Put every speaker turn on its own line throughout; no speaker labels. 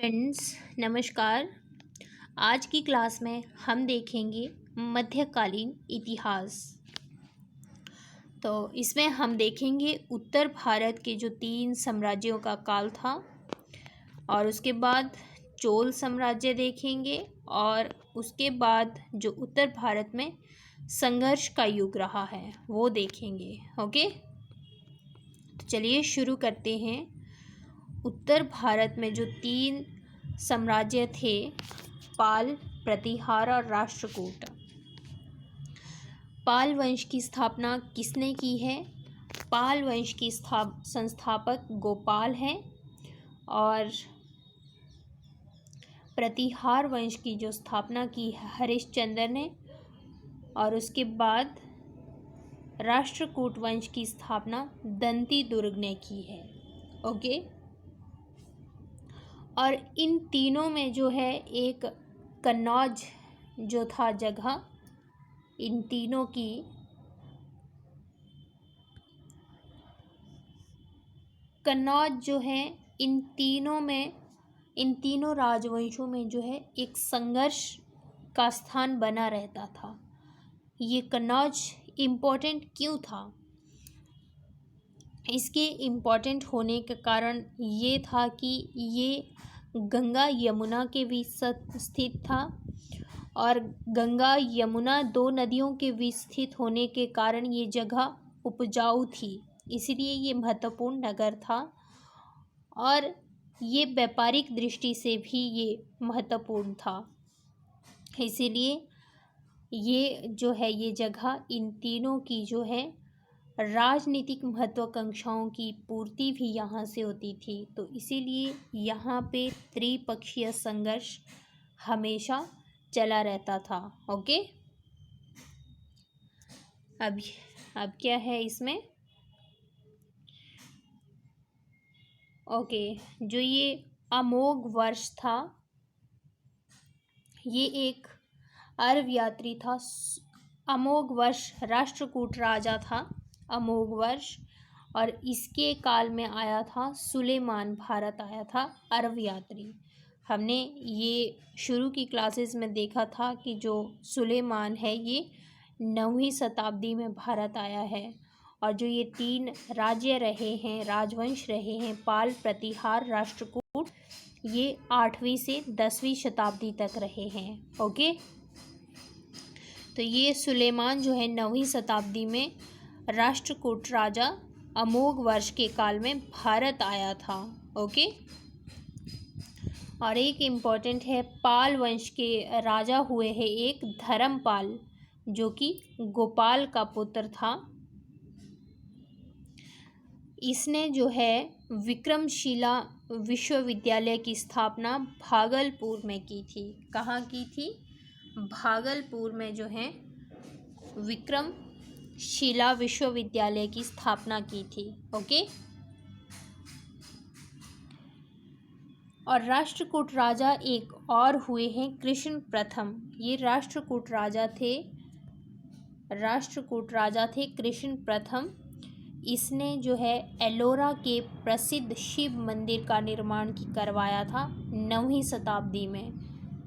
Friends, नमस्कार। आज की क्लास में हम देखेंगे मध्यकालीन इतिहास। तो इसमें हम देखेंगे उत्तर भारत के जो 3 साम्राज्यों का काल था और उसके बाद चोल साम्राज्य देखेंगे और उसके बाद जो उत्तर भारत में संघर्ष का युग रहा है वो देखेंगे। ओके, तो चलिए शुरू करते हैं। उत्तर भारत में जो 3 साम्राज्य थे, पाल, प्रतिहार और राष्ट्रकूट। पाल वंश की स्थापना किसने की है? पाल वंश की संस्थापक गोपाल हैं और प्रतिहार वंश की जो स्थापना की है हरिश्चंद्र ने, और उसके बाद राष्ट्रकूट वंश की स्थापना दंती दुर्ग ने की है। ओके, और इन तीनों में जो है एक कन्नौज जो था जगह, इन तीनों की कन्नौज जो है इन तीनों राजवंशों में जो है एक संघर्ष का स्थान बना रहता था। ये कन्नौज इम्पोर्टेंट क्यों था? इसके इम्पोर्टेंट होने का कारण ये था कि ये गंगा यमुना के बीच स्थित था और गंगा यमुना 2 नदियों के बीच स्थित होने के कारण ये जगह उपजाऊ थी, इसलिए ये महत्वपूर्ण नगर था और ये व्यापारिक दृष्टि से भी ये महत्वपूर्ण था। इसीलिए ये जो है ये जगह इन तीनों की जो है राजनीतिक महत्वाकांक्षाओं की पूर्ति भी यहाँ से होती थी, तो इसीलिए यहाँ पे त्रिपक्षीय संघर्ष हमेशा चला रहता था। ओके, अब क्या है इसमें? ओके, जो ये अमोघ वर्ष था, ये एक अरब यात्री था। अमोघ वर्ष राष्ट्रकूट राजा था अमोघ वर्ष, और इसके काल में आया था सुलेमान, भारत आया था अरब यात्री। हमने ये शुरू की क्लासेस में देखा था कि जो सुलेमान है ये 9वीं शताब्दी में भारत आया है, और जो ये 3 राज्य रहे हैं, राजवंश रहे हैं, पाल, प्रतिहार, राष्ट्रकूट, ये 8वीं से 10वीं शताब्दी तक रहे हैं। ओके, तो ये सुलेमान जो है 9वीं शताब्दी में राष्ट्रकूट राजा अमोघ वर्ष के काल में भारत आया था। ओके, और एक इम्पॉर्टेंट है, पाल वंश के राजा हुए हैं एक धर्मपाल, जो कि गोपाल का पुत्र था। इसने जो है विक्रमशिला विश्वविद्यालय की स्थापना भागलपुर में की थी। कहाँ की थी? भागलपुर में जो है विक्रमशिला विश्वविद्यालय की स्थापना की थी। ओके, और राष्ट्रकूट राजा एक और हुए हैं कृष्ण प्रथम। ये राष्ट्रकूट राजा थे कृष्ण प्रथम। इसने जो है एलोरा के प्रसिद्ध शिव मंदिर का निर्माण करवाया था 9वीं शताब्दी में।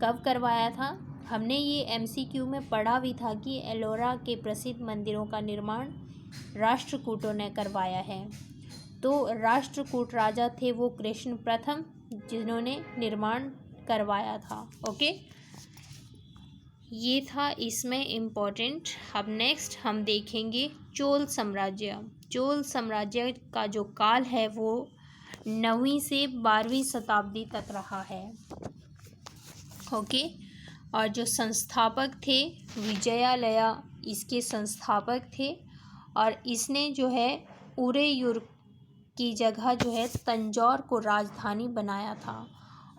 कब करवाया था? हमने ये MCQ में पढ़ा भी था कि एलोरा के प्रसिद्ध मंदिरों का निर्माण राष्ट्रकूटों ने करवाया है। तो राष्ट्रकूट राजा थे वो कृष्ण प्रथम, जिन्होंने निर्माण करवाया था। ओके, ये था इसमें इम्पोर्टेंट। अब नेक्स्ट हम देखेंगे चोल साम्राज्य। चोल साम्राज्य का जो काल है वो 9वीं से 12वीं शताब्दी तक रहा है। ओके, और जो संस्थापक थे विजयालया इसके संस्थापक थे, और इसने जो है उरेयूर की जगह जो है तंजौर को राजधानी बनाया था,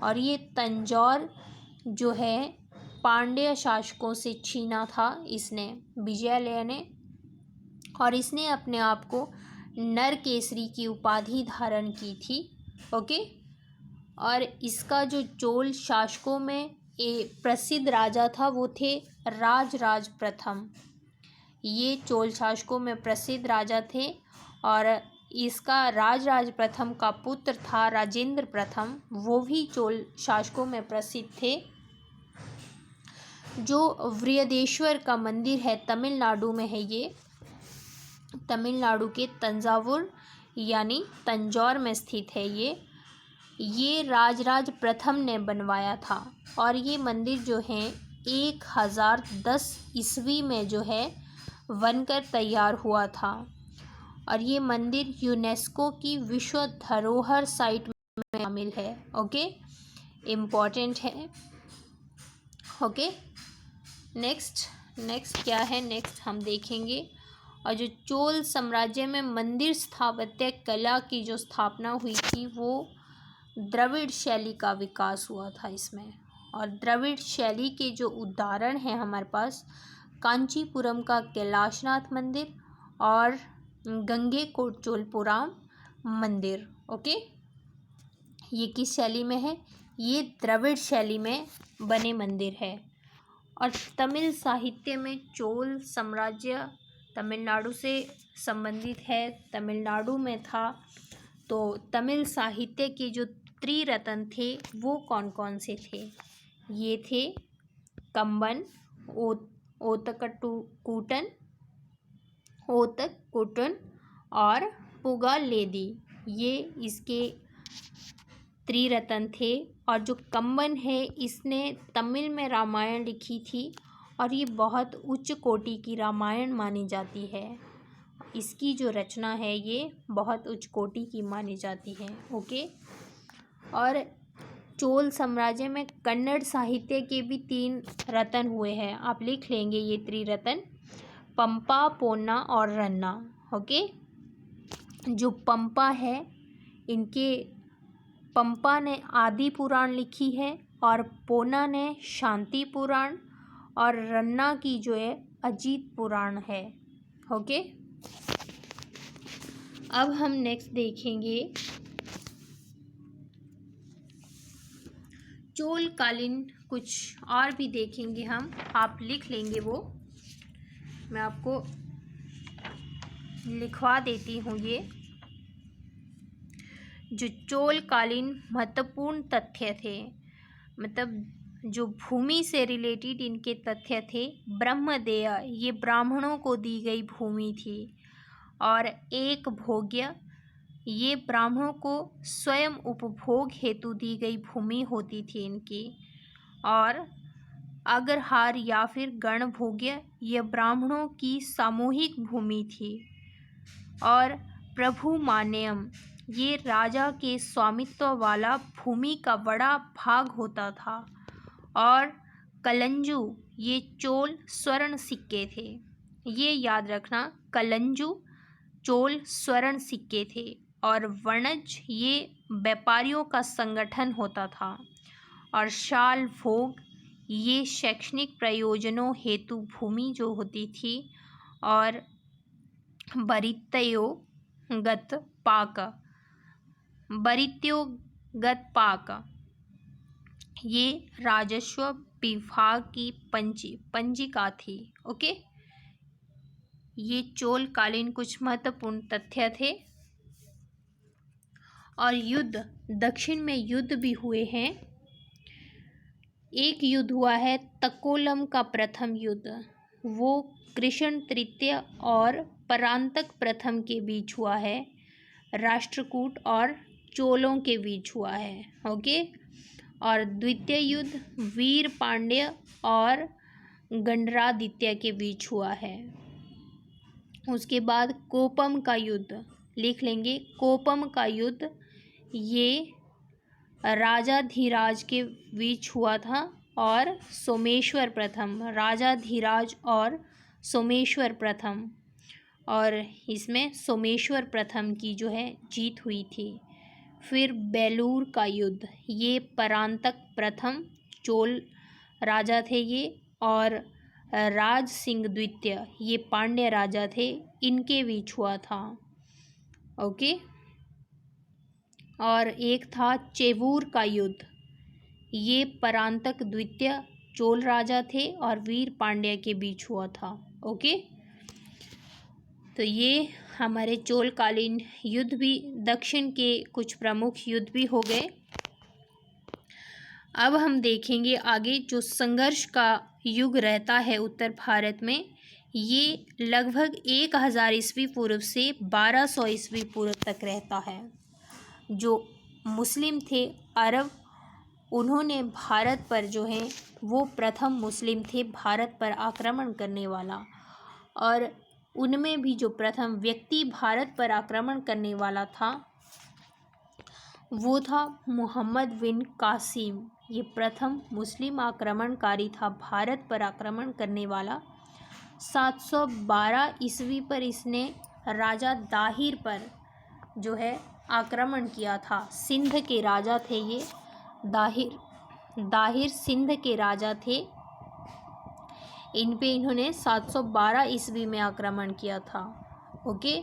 और ये तंजौर जो है पांड्य शासकों से छीना था इसने, विजयालया ने, और इसने अपने आप को नरकेसरी की उपाधि धारण की थी। ओके, और इसका जो चोल शासकों में प्रसिद्ध राजा था वो थे राजराज प्रथम। ये चोल शासकों में प्रसिद्ध राजा थे और इसका राजराज प्रथम का पुत्र था राजेंद्र प्रथम, वो भी चोल शासकों में प्रसिद्ध थे। जो बृहदेश्वर का मंदिर है तमिलनाडु में है, ये तमिलनाडु के तंजावुर यानी तंजौर में स्थित है। ये राजराज प्रथम ने बनवाया था और ये मंदिर जो है 1010 ईस्वी में जो है बनकर तैयार हुआ था और ये मंदिर यूनेस्को की विश्व धरोहर साइट में शामिल है। ओके, इम्पोर्टेंट है। ओके, नेक्स्ट क्या है, नेक्स्ट हम देखेंगे। और जो चोल साम्राज्य में मंदिर स्थापत्य कला की जो स्थापना हुई थी वो द्रविड़ शैली का विकास हुआ था इसमें। और द्रविड़ शैली के जो उदाहरण हैं हमारे पास कांचीपुरम का कैलाशनाथ मंदिर और गंगेकोटचोलपुरम मंदिर। ओके, ये किस शैली में है? ये द्रविड़ शैली में बने मंदिर है। और तमिल साहित्य में चोल साम्राज्य तमिलनाडु से संबंधित है, तमिलनाडु में था। तो तमिल साहित्य के जो त्रिरत्न थे वो कौन कौन से थे? ये थे कंबन, ओतकूटन और पुगालेदी। ये इसके त्रिरत्न थे। और जो कंबन है इसने तमिल में रामायण लिखी थी और ये बहुत उच्च कोटि की रामायण मानी जाती है। इसकी जो रचना है ये बहुत उच्च कोटि की मानी जाती है। ओके, और चोल साम्राज्य में कन्नड़ साहित्य के भी 3 रत्न हुए हैं, आप लिख लेंगे ये त्रिरत्न, पंपा, पोन्ना और रन्ना। ओके, जो पंपा है पंपा ने आदि पुराण लिखी है और पोना ने शांति पुराण और रन्ना की जो है अजीत पुराण है। ओके, अब हम नेक्स्ट देखेंगे चोल कालीन, कुछ और भी देखेंगे हम, आप लिख लेंगे वो, मैं आपको लिखवा देती हूँ। ये जो चोल कालीन महत्वपूर्ण तथ्य थे, मतलब जो भूमि से रिलेटेड इनके तथ्य थे, ब्रह्मदेय ये ब्राह्मणों को दी गई भूमि थी और एक भोग्य ये ब्राह्मणों को स्वयं उपभोग हेतु दी गई भूमि होती थी इनकी, और अग्रहार या फिर गणभोग्य यह ब्राह्मणों की सामूहिक भूमि थी, और प्रभु मान्यम ये राजा के स्वामित्व वाला भूमि का बड़ा भाग होता था, और कलंजू ये चोल स्वर्ण सिक्के थे। ये याद रखना, कलंजू चोल स्वर्ण सिक्के थे। और वणज ये व्यापारियों का संगठन होता था, और शाल भोग ये शैक्षणिक प्रयोजनों हेतु भूमि जो होती थी, और बरित्योगत पाक ये राजस्व विभाग की पंजिका थी। ओके, ये चोल कालीन कुछ महत्वपूर्ण तथ्य थे। और युद्ध, दक्षिण में युद्ध भी हुए हैं। एक युद्ध हुआ है तकोलम का प्रथम युद्ध, वो कृष्ण तृतीय और परांतक प्रथम के बीच हुआ है, राष्ट्रकूट और चोलों के बीच हुआ है। ओके, और द्वितीय युद्ध वीर पांड्य और गंडरादित्य के बीच हुआ है। उसके बाद कोपम का युद्ध, लिख लेंगे, कोपम का युद्ध ये राजाधिराज के बीच हुआ था और सोमेश्वर प्रथम, राजाधिराज और सोमेश्वर प्रथम, और इसमें सोमेश्वर प्रथम की जो है जीत हुई थी। फिर बेलूर का युद्ध, ये परांतक प्रथम चोल राजा थे ये, और राज सिंह द्वितीय ये पांड्य राजा थे, इनके बीच हुआ था। ओके, और एक था चेवूर का युद्ध, ये परांतक द्वितीय चोल राजा थे और वीर पांड्य के बीच हुआ था। ओके, तो ये हमारे चोलकालीन युद्ध भी, दक्षिण के कुछ प्रमुख युद्ध भी हो गए। अब हम देखेंगे आगे जो संघर्ष का युग रहता है उत्तर भारत में, ये लगभग 1000 ईस्वी पूर्व से 1200 ईस्वी पूर्व तक रहता है। जो मुस्लिम थे अरब, उन्होंने भारत पर जो है वो प्रथम मुस्लिम थे भारत पर आक्रमण करने वाला, और उनमें भी जो प्रथम व्यक्ति भारत पर आक्रमण करने वाला था वो था मोहम्मद बिन कासिम। ये प्रथम मुस्लिम आक्रमणकारी था भारत पर आक्रमण करने वाला। 712 ईस्वी पर इसने राजा दाहिर पर जो है आक्रमण किया था। सिंध के राजा थे ये, दाहिर सिंध के राजा थे। इन पे इन्होंने 712 ईस्वी में आक्रमण किया था। ओके,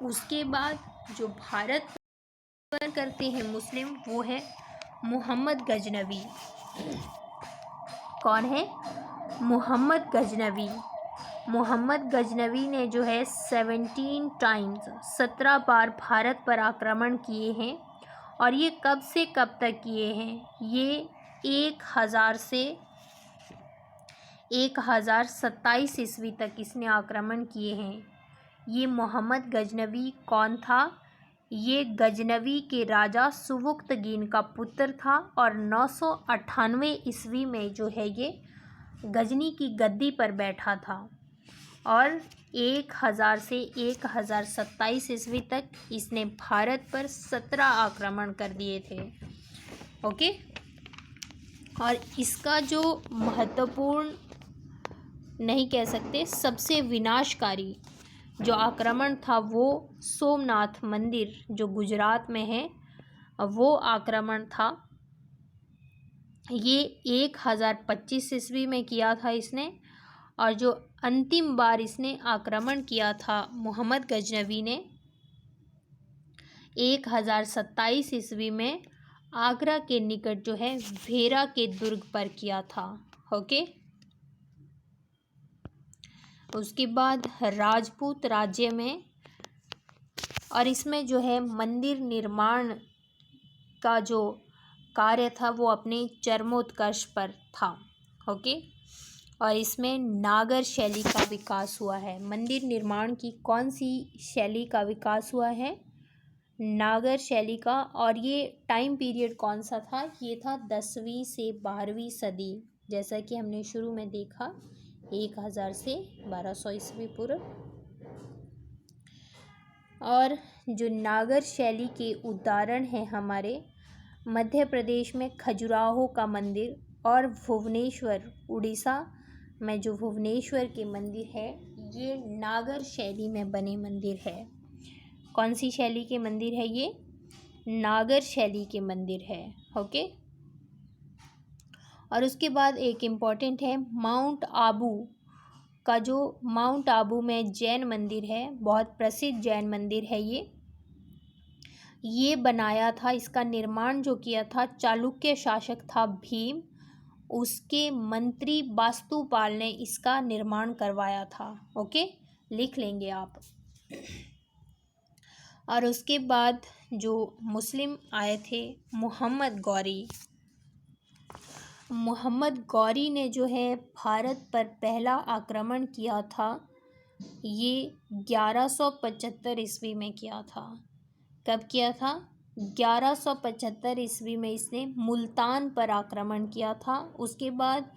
उसके बाद जो भारत पर करते हैं मुस्लिम, वो है मोहम्मद गजनवी। कौन है? मोहम्मद गजनवी। मोहम्मद गजनवी ने जो है 17 टाइम्स, 17 बार भारत पर आक्रमण किए हैं। और ये कब से कब तक किए हैं? ये 1000 से 1027 ईस्वी तक इसने आक्रमण किए हैं। ये मोहम्मद गजनवी कौन था? ये गजनवी के राजा सुबुक्तगीन का पुत्र था, और 998 ईस्वी में जो है ये गजनी की गद्दी पर बैठा था, और 1000 से 1027 ईस्वी तक इसने भारत पर 17 आक्रमण कर दिए थे। ओके, और इसका जो महत्वपूर्ण, नहीं कह सकते, सबसे विनाशकारी जो आक्रमण था वो सोमनाथ मंदिर जो गुजरात में है, वो आक्रमण था। ये 1025 ईस्वी में किया था इसने। और जो अंतिम बार इसने आक्रमण किया था मोहम्मद गजनवी ने, 1027 ईस्वी में आगरा के निकट जो है भेरा के दुर्ग पर किया था। ओके, उसके बाद राजपूत राज्य में, और इसमें जो है मंदिर निर्माण का जो कार्य था वो अपने चरमोत्कर्ष पर था। ओके, और इसमें नागर शैली का विकास हुआ है। मंदिर निर्माण की कौन सी शैली का विकास हुआ है? नागर शैली का। और ये टाइम पीरियड कौन सा था? ये था 10वीं से 12वीं सदी, जैसा कि हमने शुरू में देखा, 1000 से 1200 ईस्वी पूर्व। और जो नागर शैली के उदाहरण हैं हमारे मध्य प्रदेश में खजुराहो का मंदिर, और भुवनेश्वर, उड़ीसा में जो भुवनेश्वर के मंदिर है, ये नागर शैली में बने मंदिर है। कौन सी शैली के मंदिर है ये? नागर शैली के मंदिर है। ओके, और उसके बाद एक इम्पॉर्टेंट है माउंट आबू का, जो माउंट आबू में जैन मंदिर है, बहुत प्रसिद्ध जैन मंदिर है ये बनाया था, इसका निर्माण जो किया था चालुक्य शासक था भीम, उसके मंत्री वास्तुपाल ने इसका निर्माण करवाया था। ओके, लिख लेंगे आप। और उसके बाद जो मुस्लिम आए थे मोहम्मद गौरी ने जो है भारत पर पहला आक्रमण किया था, ये 1175 ईस्वी में किया था। कब किया था? 1175 ईस्वी में इसने मुल्तान पर आक्रमण किया था। उसके बाद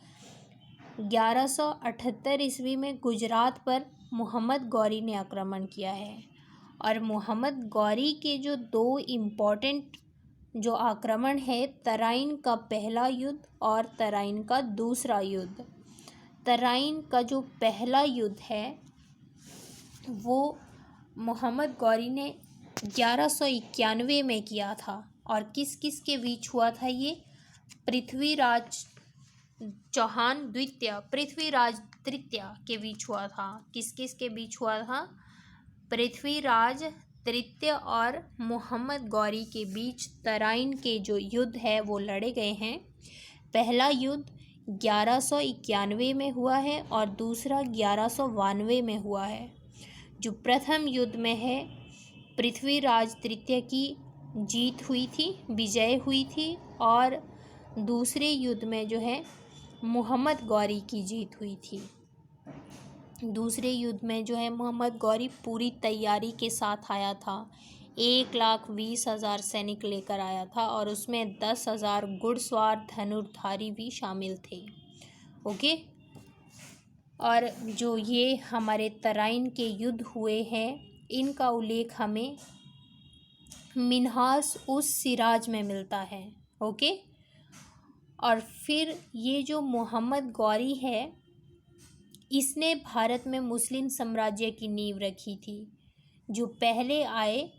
1178 ईस्वी में गुजरात पर मोहम्मद गौरी ने आक्रमण किया है। और मोहम्मद गौरी के जो 2 इम्पॉर्टेंट जो आक्रमण है, तराइन का पहला युद्ध और तराइन का दूसरा युद्ध। तराइन का जो पहला युद्ध है वो मोहम्मद गौरी ने 1191 में किया था। और किस किस के बीच हुआ था ये? पृथ्वीराज चौहान द्वितीय, पृथ्वीराज तृतीय के बीच हुआ था। किस किस के बीच हुआ था? पृथ्वीराज तृतीय और मोहम्मद गौरी के बीच तराइन के जो युद्ध है वो लड़े गए हैं। पहला युद्ध 1191 में हुआ है और दूसरा 1192 में हुआ है। जो प्रथम युद्ध में है पृथ्वीराज तृतीय की जीत हुई थी, विजय हुई थी, और दूसरे युद्ध में जो है मोहम्मद गौरी की जीत हुई थी। दूसरे युद्ध में जो है मोहम्मद गौरी पूरी तैयारी के साथ आया था। 1,20,000 सैनिक लेकर आया था और उसमें 10,000 घुड़सवार धनुर्धारी भी शामिल थे। ओके। और जो ये हमारे तराइन के युद्ध हुए हैं इनका उल्लेख हमें मिन्हास उस सिराज में मिलता है। ओके। और फिर ये जो मोहम्मद गौरी है इसने भारत में मुस्लिम साम्राज्य की नींव रखी थी। जो पहले आए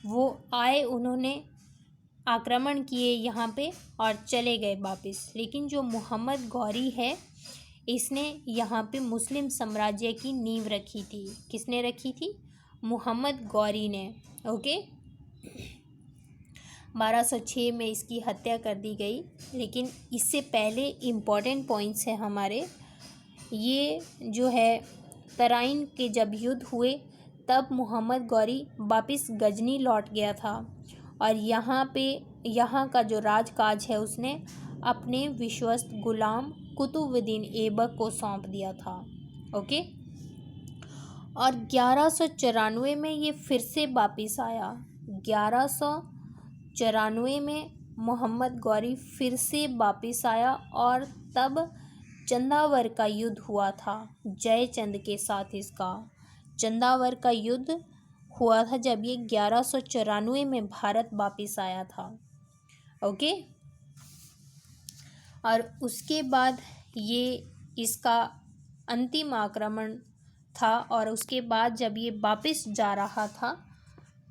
वो आए, उन्होंने आक्रमण किए यहाँ पे और चले गए वापस, लेकिन जो मोहम्मद गौरी है इसने यहाँ पे मुस्लिम साम्राज्य की नींव रखी थी। किसने रखी थी? मोहम्मद गौरी ने। ओके। 1206 में इसकी हत्या कर दी गई, लेकिन इससे पहले इम्पॉर्टेंट पॉइंट्स हैं हमारे। ये जो है तराइन के जब युद्ध हुए तब मोहम्मद गौरी वापस गजनी लौट गया था और यहाँ का जो राजकाज है उसने अपने विश्वस्त गुलाम कुतुबुद्दीन ऐबक को सौंप दिया था। ओके। और 1194 में ये फिर से वापस आया। 1194 में मोहम्मद गौरी फिर से वापस आया और तब चंदावर का युद्ध हुआ था जयचंद के साथ। इसका चंदावर का युद्ध हुआ था जब ये 1194 में भारत वापस आया था। ओके। और उसके बाद ये इसका अंतिम आक्रमण था और उसके बाद जब ये वापस जा रहा था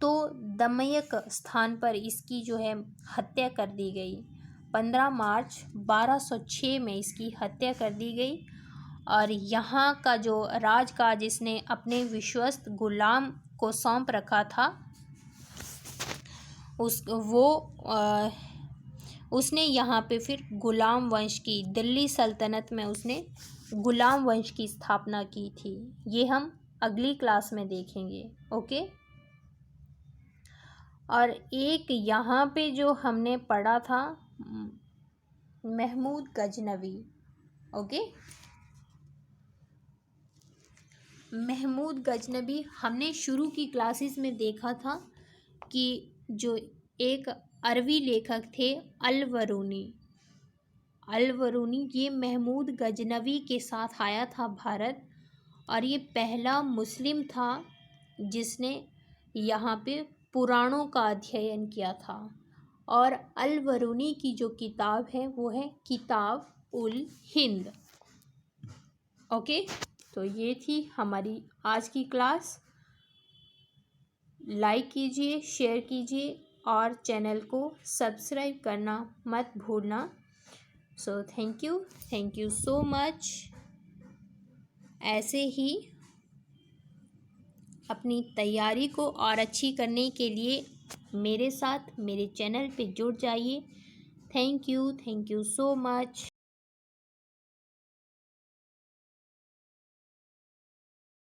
तो दमयक स्थान पर इसकी जो है हत्या कर दी गई। 15 मार्च 1206 में इसकी हत्या कर दी गई और यहाँ का जो राजकाज इसने अपने विश्वस्त गुलाम को सौंप रखा था उसने यहाँ पे फिर गुलाम वंश की, दिल्ली सल्तनत में उसने गुलाम वंश की स्थापना की थी। ये हम अगली क्लास में देखेंगे। ओके। और एक यहाँ पे जो हमने पढ़ा था महमूद गजनवी। ओके। महमूद गजनवी हमने शुरू की क्लासेस में देखा था कि जो एक अरबी लेखक थे अल-बरूनी ये महमूद गजनवी के साथ आया था भारत और ये पहला मुस्लिम था जिसने यहाँ पे पुराणों का अध्ययन किया था। और अल-बरूनी की जो किताब है वो है किताब उल हिंद। ओके। तो ये थी हमारी आज की क्लास। लाइक कीजिए, शेयर कीजिए और चैनल को सब्सक्राइब करना मत भूलना। So thank you so much. ऐसे ही अपनी तैयारी को और अच्छी करने के लिए मेरे साथ मेरे चैनल पे जुड़ जाइए। Thank you so much.